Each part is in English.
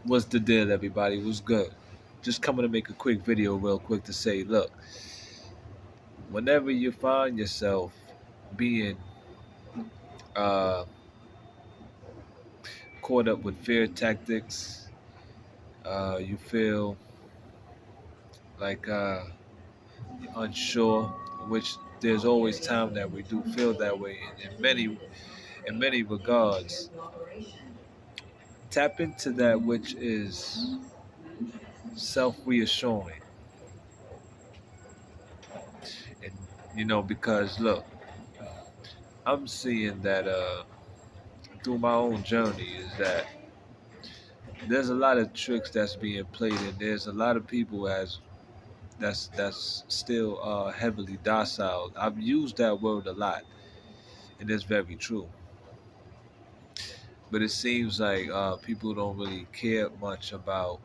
What's the deal, everybody? What's good? Just coming to make a quick video, real quick, to say, look, whenever you find yourself being uh, caught up with fear tactics, you feel like you're unsure, which there's always time that we do feel that way in many regards. Tap into that which is self-reassuring, and because look, I'm seeing that through my own journey is that there's a lot of tricks that's being played, and there's a lot of people as that's still heavily docile. I've used that word a lot, and it's very true. But it seems like people don't really care much about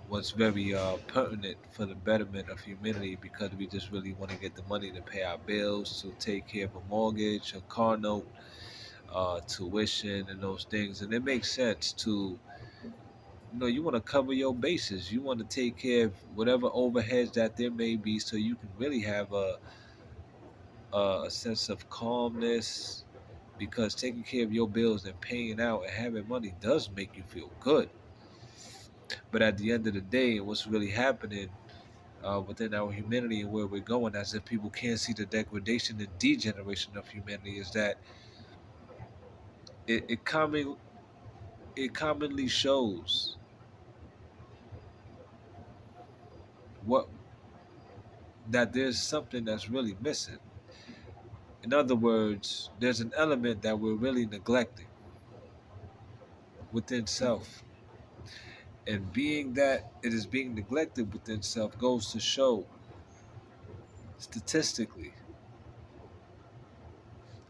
what's very pertinent for the betterment of humanity, because we just really want to get the money to pay our bills, to take care of a mortgage, a car note, tuition, and those things. And it makes sense to you want to cover your bases. You want to take care of whatever overheads that there may be, so you can really have a sense of calmness. Because taking care of your bills and paying out and having money does make you feel good. But at the end of the day, what's really happening within our humanity and where we're going, as if people can't see the degradation and degeneration of humanity, is that it, it, common, it commonly shows what that there's something that's really missing. In other words, there's an element that we're really neglecting within self. And being that it is being neglected within self goes to show statistically,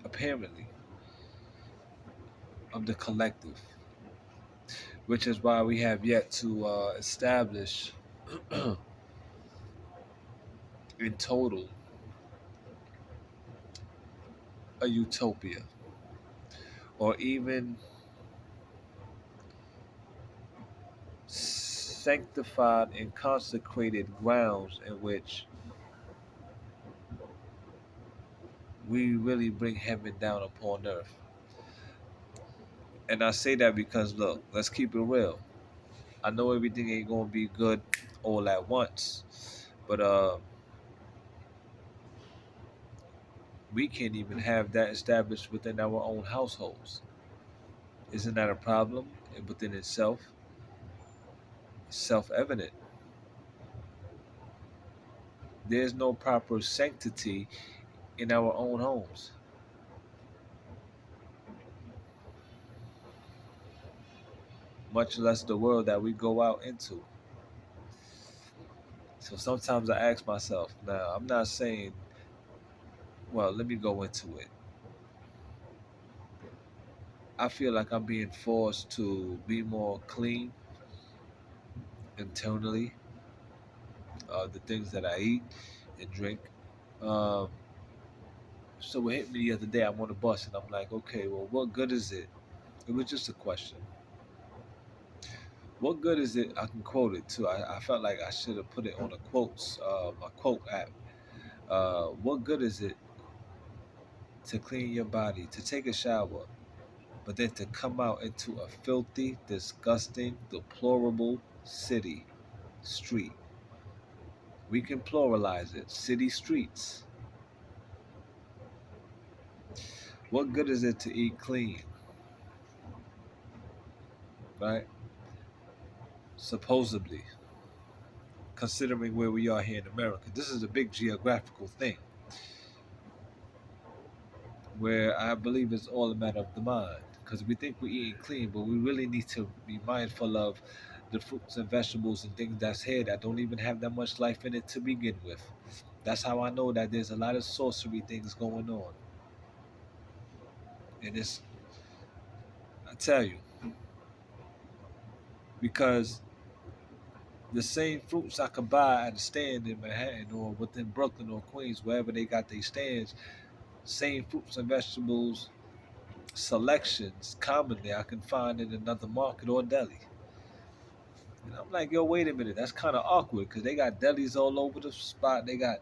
apparently, of the collective, which is why we have yet to establish in total a utopia, or even sanctified and consecrated grounds in which we really bring heaven down upon earth. And I say that because, look, let's keep it real. I know everything ain't gonna be good all at once, but we can't even have that established within our own households. Isn't that a problem within itself? It's self-evident. There's no proper sanctity in our own homes, much less the world that we go out into. So sometimes I ask myself, now I'm not saying, well, let me go into it. I feel like I'm being forced to be more clean internally, the things that I eat and drink. Um, so it hit me the other day. I'm on the bus and I'm like, okay, well, what good is it? It was just a question. What good is it? I can quote it too. I felt like I should have put it on a quote app. What good is it to clean your body, to take a shower, but then to come out into a filthy, disgusting, deplorable street? We can pluralize it. City streets. What good is it to eat clean, right? Supposedly, considering where we are here in America. This is a big geographical thing where I believe it's all a matter of the mind. Because we think we're eating clean, but we really need to be mindful of the fruits and vegetables and things that's here that don't even have that much life in it to begin with. That's how I know that there's a lot of sorcery things going on. And I tell you, because the same fruits I could buy at a stand in Manhattan or within Brooklyn or Queens, wherever they got their stands, same fruits and vegetables selections commonly I can find in another market or deli. And I'm like, yo, wait a minute, that's kind of awkward because they got delis all over the spot. We got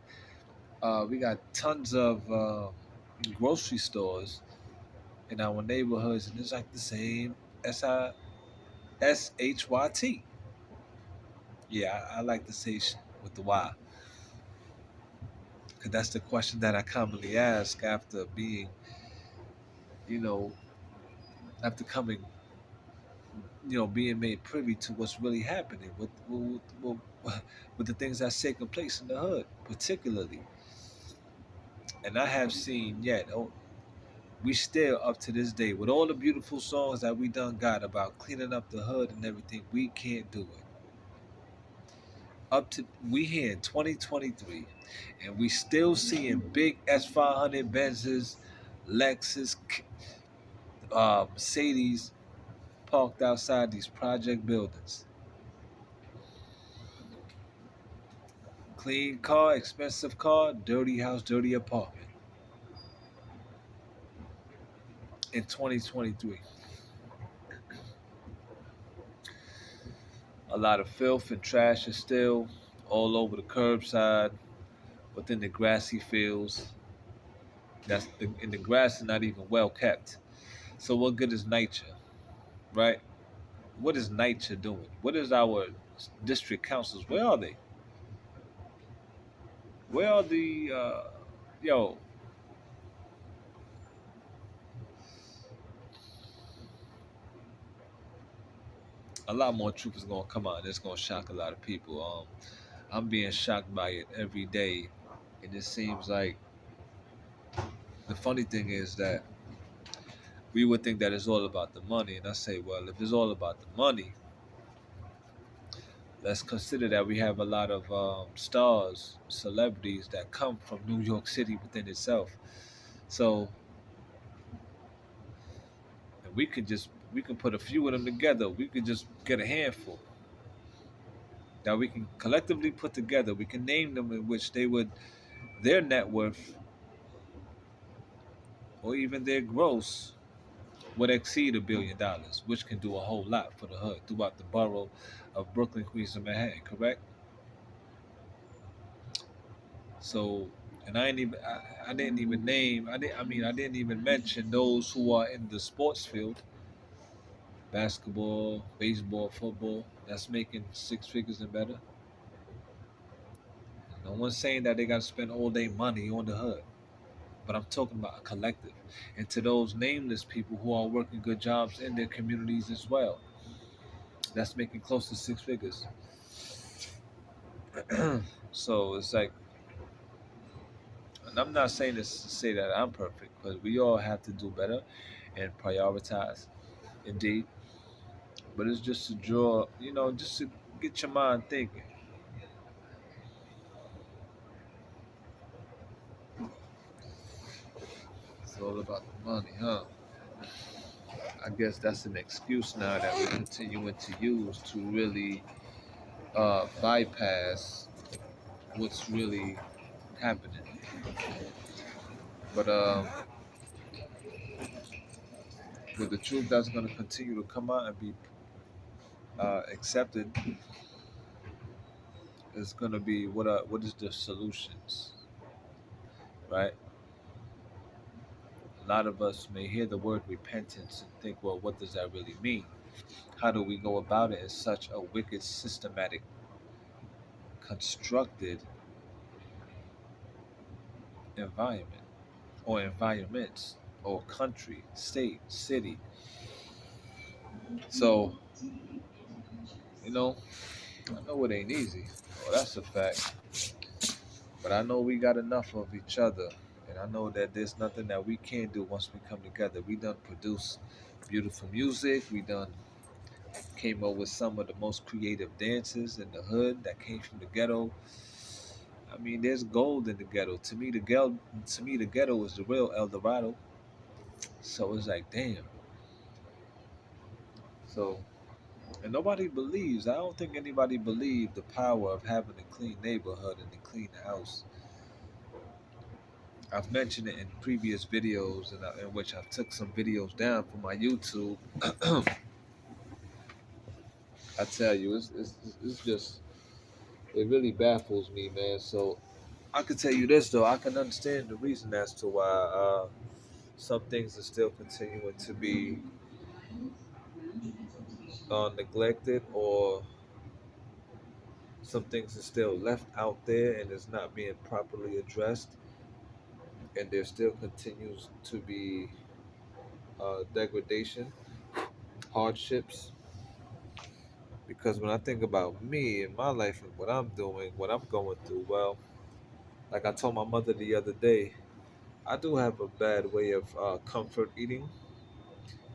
tons of grocery stores in our neighborhoods, and it's like the same SHYT. Yeah, I like to say with the Y because that's the question that I commonly ask after being, you know, after coming, being made privy to what's really happening with the things that's taking place in the hood, particularly. And I have seen yet, we still up to this day with all the beautiful songs that we done got about cleaning up the hood and everything, we can't do it. Up to we here in 2023, and we still seeing big S500 Benzes, Lexus, Mercedes parked outside these project buildings. Clean car, expensive car, dirty house, dirty apartment in 2023. A lot of filth and trash is still all over the curbside, within the grassy fields. And the grass is not even well kept. So what good is nature, right? What is nature doing? What is our district councils? Where are they? Where are the yo? A lot more truth is gonna come out, and it's gonna shock a lot of people. I'm being shocked by it every day, and it seems like the funny thing is that we would think that it's all about the money, and I say, well, if it's all about the money, let's consider that we have a lot of stars, celebrities that come from New York City within itself. So and we can put a few of them together. We could just get a handful that we can collectively put together. We can name them in which they would their net worth or even their gross would exceed $1 billion, which can do a whole lot for the hood throughout the borough of Brooklyn, Queens, and Manhattan. Correct? So, and I didn't even name, I didn't even mention those who are in the sports field, basketball, baseball, football, that's making six figures and better. No one's saying that they got to spend all their money on the hood, but I'm talking about a collective. And to those nameless people who are working good jobs in their communities as well, that's making close to six figures. So it's like, and I'm not saying this to say that I'm perfect, because we all have to do better and prioritize, indeed. But it's just to draw, just to get your mind thinking. It's all about the money, huh? I guess that's an excuse now that we're continuing to use to really bypass what's really happening. But with the truth that's going to continue to come out and be accepted, is going to be what is the solutions, right? A lot of us may hear the word repentance and think, well, what does that really mean? How do we go about it in such a wicked, systematic, constructed environment, or environments, or country, state, city? So, you know, I know it ain't easy. Well, that's a fact. But I know we got enough of each other. And I know that there's nothing that we can't do once we come together. We done produce beautiful music. We done came up with some of the most creative dances in the hood that came from the ghetto. I mean, there's gold in the ghetto. To me, the ghetto is the real El Dorado. So it's like, damn. So, and nobody believes. I don't think anybody believed the power of having a clean neighborhood and a clean house. I've mentioned it in previous videos, in which I took some videos down from my YouTube. I tell you, it's just it really baffles me, man. So I can tell you this though, I can understand the reason as to why some things are still continuing to be neglected, or some things are still left out there and is not being properly addressed, and there still continues to be degradation, hardships. Because when I think about me and my life and what I'm doing, what I'm going through, well, like I told my mother the other day, I do have a bad way of comfort eating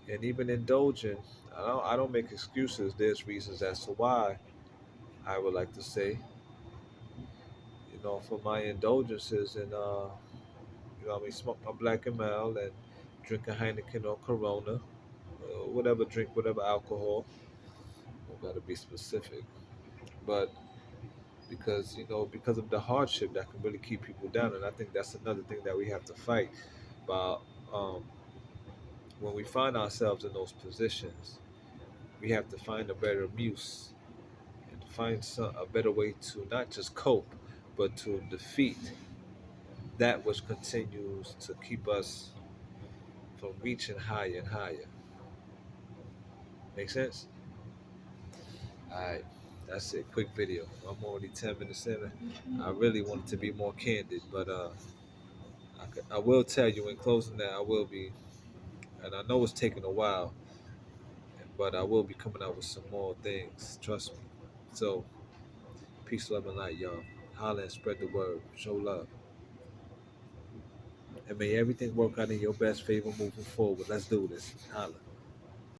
and even indulging. I don't make excuses. There's reasons as to why I would like to say, for my indulgences and smoke my black and mild and drink a Heineken or Corona, whatever drink, whatever alcohol. Don't gotta be specific, but because of the hardship that can really keep people down, and I think that's another thing that we have to fight about. Um, when we find ourselves in those positions, we have to find a better muse and find a better way to not just cope, but to defeat that which continues to keep us from reaching higher and higher. Make sense? All right, that's it. Quick video. I'm already 10 minutes in. I really wanted to be more candid, but I will tell you in closing that I will be, and I know it's taking a while, but I will be coming out with some more things. Trust me. So, peace, love, and light, y'all. Holla and spread the word. Show love. And may everything work out in your best favor moving forward. Let's do this. Holla.